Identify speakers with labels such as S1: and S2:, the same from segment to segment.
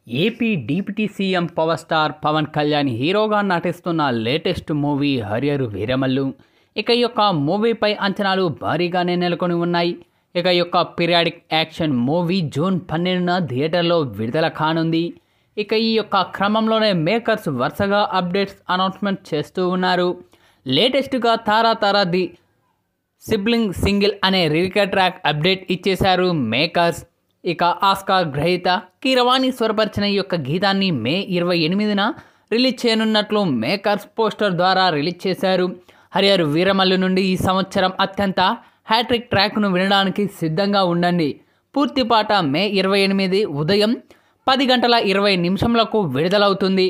S1: AP deputy CM power star Pawan Kalyan హీరోగా నటిస్తున్న latest movie హరియరు Veeramallu. ఇక ఈ యొక్క మూవీపై అంచనాలు భారీగానే నెలకొని ఉన్నాయి. ఇక ఈ యొక్క పీరియాడిక్ యాక్షన్ మూవీ జూన్ 12న థియేటర్లో విడుదల కానుంది. ఇక ఈ యొక్క క్రమంలోనే మేకర్స్ వరుసగా అప్డేట్స్ అనౌన్స్మెంట్ చేస్తూ ఉన్నారు. లేటెస్ట్గా తారా ది సిబ్లింగ్ సింగిల్ అనే లిరికల్ ట్రాక్ అప్డేట్ ఇచ్చేశారు మేకర్స్. ఇక ఆస్కార్ గ్రహీత కీరవాణి స్వరపరిచిన ఈ యొక్క గీతాన్ని మే 28న రిలీజ్ చేయనున్నట్లు మేకర్స్ పోస్టర్ ద్వారా రిలీజ్ చేశారు. హరియర్ వీరమల్లు నుండి ఈ సంవత్సరం అత్యంత హ్యాట్రిక్ ట్రాక్ను వినడానికి సిద్ధంగా ఉండండి. పూర్తి పాట మే 28 ఉదయం 10:20 విడుదలవుతుంది.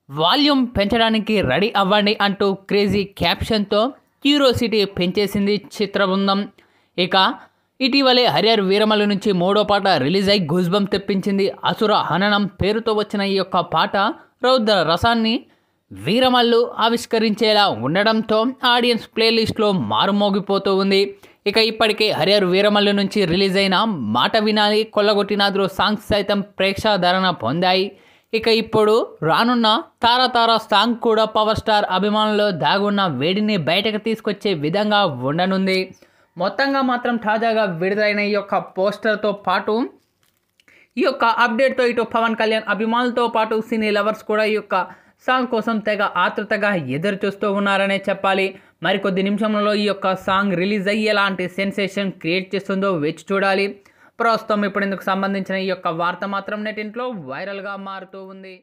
S1: వాల్యూమ్ పెంచడానికి రెడీ అవ్వండి అంటూ క్రేజీ క్యాప్షన్తో క్యూరియాసిటీ పెంచేసింది చిత్ర బృందం. ఇక ఇటీవలే హరియర్ వీరమల్లు నుంచి మూడో పాట రిలీజ్ అయి గూస్బం తెప్పించింది. అసుర హననం పేరుతో వచ్చిన ఈ యొక్క పాట రౌద్ర రసాన్ని వీరమల్లు ఆవిష్కరించేలా ఉండడంతో ఆడియన్స్ ప్లేలిస్ట్లో మారుమోగిపోతూ ఉంది. ఇక ఇప్పటికే హరియర్ వీరమల్లు నుంచి రిలీజ్ అయిన మాట వినాలి, కొల్లగొట్టినాదురు సాంగ్స్ సైతం ప్రేక్షాదరణ పొందాయి. ఇక ఇప్పుడు రానున్న తారా సాంగ్ కూడా పవర్ స్టార్ అభిమానుల్లో దాగున్న వేడిని బయటకు తీసుకొచ్చే విధంగా ఉండనుంది. మొత్తంగా మాత్రం తాజాగా విడుదలైన ఈ యొక్క పోస్టర్తో పాటు ఈ యొక్క అప్డేట్తో ఇటు పవన్ కళ్యాణ్ అభిమానులతో పాటు సినీ లవర్స్ కూడా ఈ యొక్క సాంగ్ కోసం తెగ ఆతృతగా ఎదురు చూస్తూ ఉన్నారనే చెప్పాలి. మరికొద్ది నిమిషంలో ఈ యొక్క సాంగ్ రిలీజ్ అయ్యి ఎలాంటి సెన్సేషన్ క్రియేట్ చేస్తుందో వేచి చూడాలి. ప్రస్తుతం ఇప్పుడు ఇందుకు సంబంధించిన ఈ యొక్క వార్త మాత్రం నెట్టింట్లో వైరల్గా మారుతూ ఉంది.